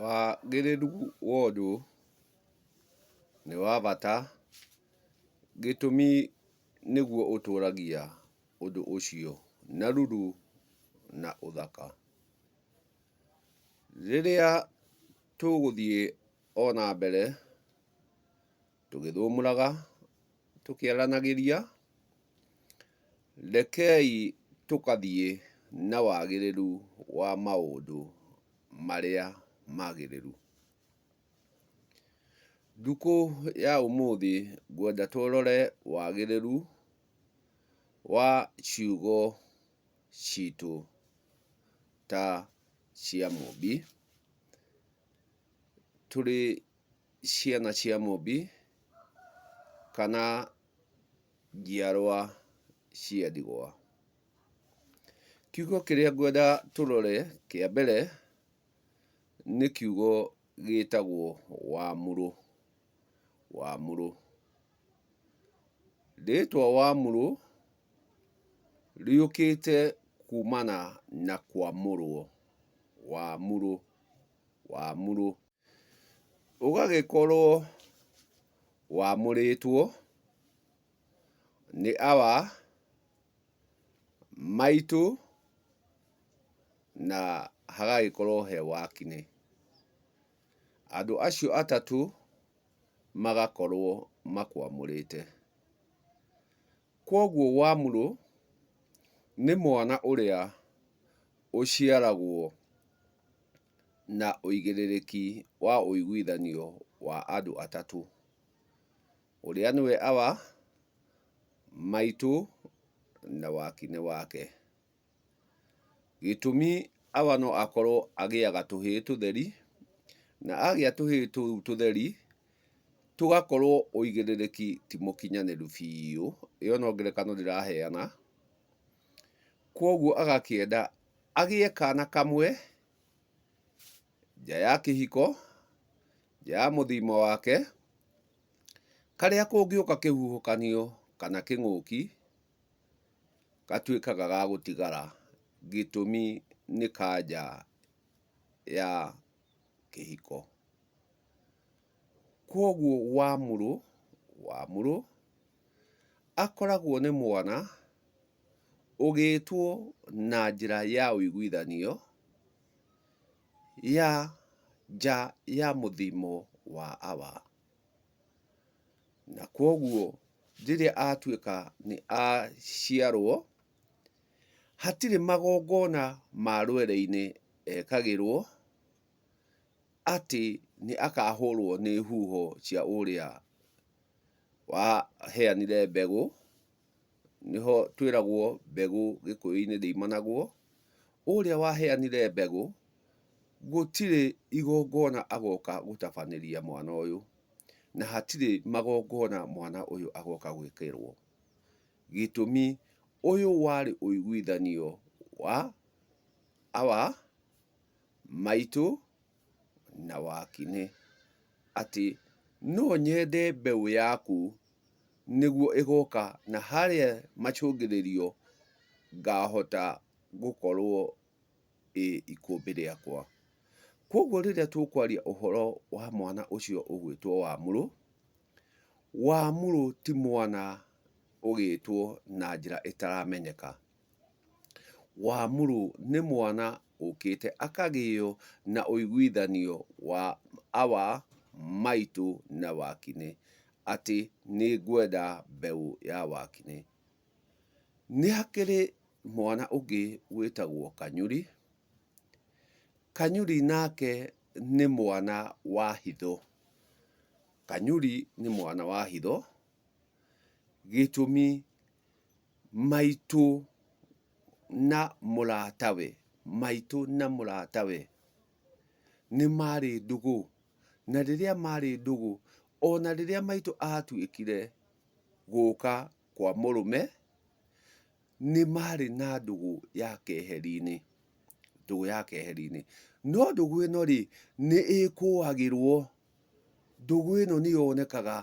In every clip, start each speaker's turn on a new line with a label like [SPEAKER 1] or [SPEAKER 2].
[SPEAKER 1] Wagĩrĩru wa ũndũ nĩ wa bata, gĩtũmi nĩguo ũtũragia ũndũ ũcio na ruru na ũthaka. Rĩrĩa tũgũthiĩ ona mbere tũgĩthũmũraga, tũkĩaranagĩria, rekei tũkathiĩ na wagĩrĩru wa maũndũ marĩa magĩrĩru. Ndukũ ya ũmũthĩ ngwenda tũrore wagĩrĩru wa ciugo citũ ta cia Mũmbi. Tũrĩ ciana cia Mũmbi kana njiarwa cia ndigwa. Kiugo kĩrĩa ngwenda tũrore kĩa mbere nĩ kiugo gĩtagwo wamũrũ. Wamũrũ. Rĩĩtwa wamũrũ rĩũkĩte kumana na kwamũrwo. Wamũrũ. Wamũrũ. Ũgagĩkorwo wamũrĩtwo nĩ maitũ na hagagĩkorwo he wakinĩ. Andũ acio atatũ magakorwo makwamũrĩte. Kwoguo wamũrũ nĩ mwana ũrĩa ũciaragwo na ũigĩrĩrĩki wa ũiguithanio wa andũ atatũ. Ũrĩa nĩwe maitũ na wakinĩ wake. Gĩtũmi no akorwo agĩaga tũhĩĩ tũtheri, na agĩa tũhĩĩ tũu tũtheri tũgakorwo ũigĩrĩrĩki ti mũkinyanĩru biũ. Ĩyo no ngerekano ndĩraheana. Kwoguo agakĩenda agĩe kana kamwe nja ya kĩhiko, nja ya mũthithimo wake, karĩa kũngĩũka kĩhuhũkanio kana kĩng'ũki gatuĩkaga ga gũtigara, gĩtũmi nĩ kanja ya kĩhiko. Kwoguo wamũrũ akoragwo nĩ mwana ũgĩtwo na njĩra ya ũiguithanio nja ya mũthithimo wa na kwoguo rĩrĩa atuĩka nĩ aciarwo, hatirĩ magongona ma rwere-inĩ ekagĩrwo atĩ nĩ akahũrwo nĩ huho cia ũrĩa waheanire mbegũ. Nĩho twĩragwo mbegũ gĩkũyũ-inĩ ndĩimanagwo. Ũrĩa waheanire mbegũ gũtirĩ igongona agoka gũtabanĩria mwana ũyũ, na hatirĩ magongona mwana ũyũ agoka gwĩkĩrwo. Gĩtũmi ũyũ warĩ ũiguithanio wa maitũ na wakinĩ, atĩ no nyende mbeũ yaku nĩguo ĩgoka na harĩa macũngĩrĩrio ngahota gũkorwo ikũmbĩ rĩakwa. Kwoguo rĩrĩa tũkwaria ũhoro wa mwana ũcio ũgwĩtwo wamũrũ, wamũrũ ti mwana ũgĩtwo na njĩra ĩtaramenyeka. Wamũrũ nĩ mwana ũkĩte akagĩo na ũiguithanio wa maitũ na wakinĩ, atĩ nĩ ngwenda mbeũ ya wakinĩ. Nĩ hakĩrĩ mwana ũngĩ wĩtagwo kanyũri. Kanyũri nake nĩ mwana wa hitho. Kanyũri nĩ mwana wa hitho, gĩtũmi maitũ na mũratawe nĩ marĩ ndũgũ. Na rĩrĩa marĩ ndũgũ, ona rĩrĩa maitũ atuĩkire gũka kwa mũrũme, nĩ marĩ na ndũgũ ya keheri-inĩ. Ndũgũ ya keheri-inĩ. No ndũgũ ĩno rĩ, nĩ ĩkũagĩrwo. Ndũgũ ĩno nĩ yonekaga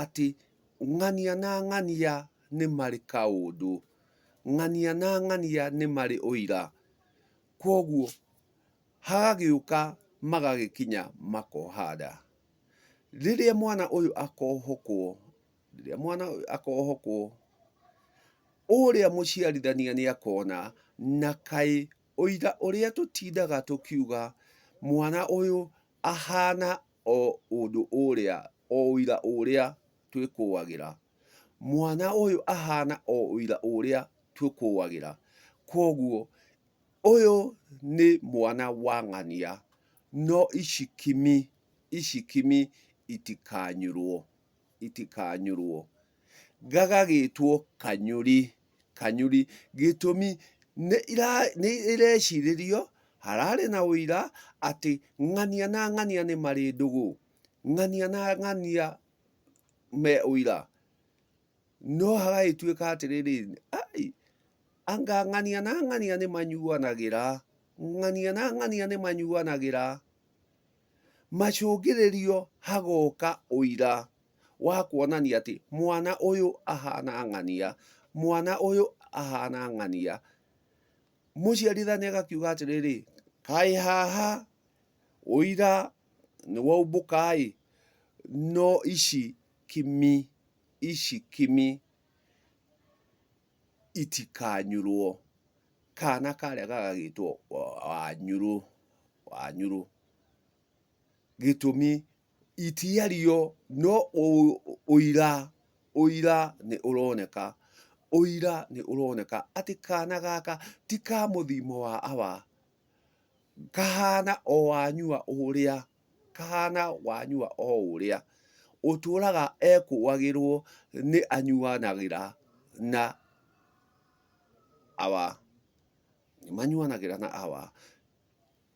[SPEAKER 1] atĩ ng'ania na ng'ania nĩ marĩ kaũndũ. Ng'ania na ng'ania nĩ marĩ ũira. Kwoguo hagagĩũka magagikinya makohanda. Riria mwana uyu akohokwo, uria muciarithania ni akona na kai uira uria tutindaga tukiuga mwana uyu ahana o undu uria o uira uria twikuagira. Mwana uyu ahana o uira uria twikuagira. Koguo uyu ni mwana wa ng'ania, no ici kimi itikanyurwo. Gagagitwo kanyuri gitumi ni ireciririo harari na uira ati ng'ania na ng'ania ni mari ndugu, ng'ania na ng'ania me uira. No hagagituika atiriri, anga ng'ania na ng'ania ni manyuanagira, ng'ania na ng'ania ni manyuanagira. Macungiririo hagoka uira wa kuonania ati mwana uyu ahana ng'ania, mwana uyu ahana ng'ania. Muciarithania agakiuga atiriri, kai haha uira ni waumbuka, no ici kimi itikanyurwo. Kana karia gagagitwo Wanyuru. Gitumi itiario, no uira ni uroneka ati kana gaka ti ka muthimo wa awa, kahana o Wanyua uria uturaga ekuagirwo ni anyuanagira na awa, manyuanagira na awa.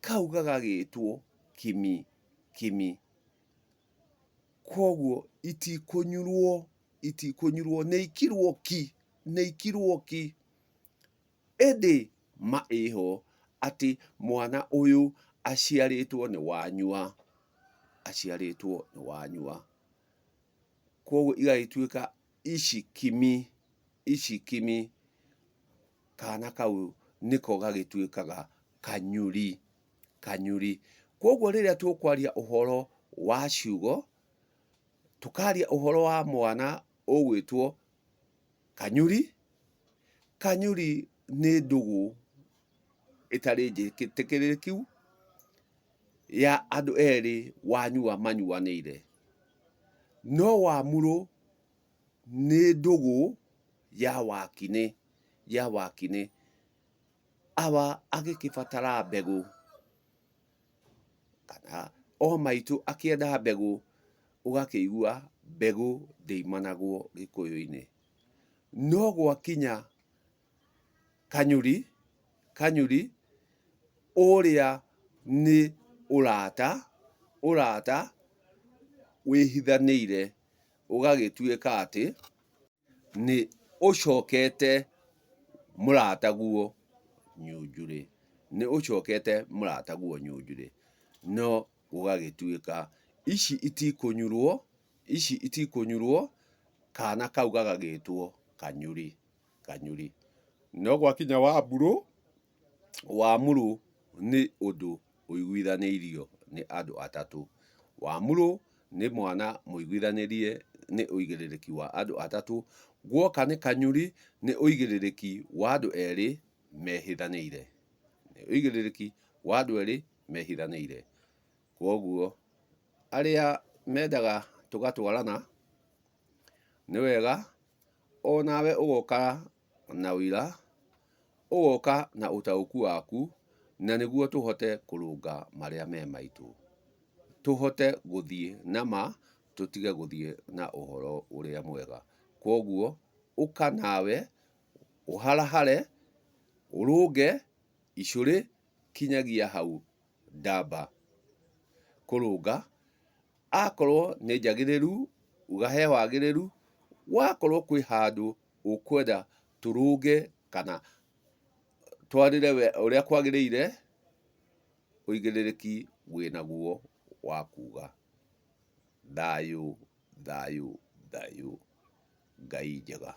[SPEAKER 1] Kau gagagitwo kimi. Koguo itikunyurwo, neikirwo ki. Indi maiho ati mwana uyu aciaritwo ni Wanyua. Koguo igagituika ici kimi, kana kau niko gagituikaga kanyuri. Koguo riria tukwaria uhoro wa ciugo, tukaria uhoro wa mwana ugwitwo kanyuri ni ndugu itari njitikiriku ya andu eri Wanyua manyuanire. No Wamuru ni ndugu ya Wakine. Awa agikibatara mbegu, kana o maitu akienda mbegu, ugakigua mbegu ndeimanagwo Gikuyu-ini. No gwakinya kanyuri uria ni urata wihithaniire, ugagituika ati ni ucokete murataguo nyunjuri. No gugagituika ici itikunyurwo, kana kau gagagitwo kanyuri. No gwakinya Wamuru ni undu uiguithanirio ni andu atatu. Wamuru ni mwana muiguithanirie ni uigiririki wa andu atatu. Gwoka ni kanyuri ni uigiririki wa andu eri mehithaniire. Koguo aria mendaga tugatwarana, ni wega onawe ugoka na uira, ugoka na utauku waku, na niguo tuhote kurunga maria me maitu, tuhote guthie na ma, tutige guthie na uhoro uria mwega. Koguo uka nawe uharahare, urunge icuri kinyagia hau ndamba kurunga. Akorwo ni njagiriru, ugahe wagiriru. Wakorwo kwi handu ukwenda turunge kana twarire uria kwagiriire, uigiririki winaguo wa kuga. Thayu. Ngai njega.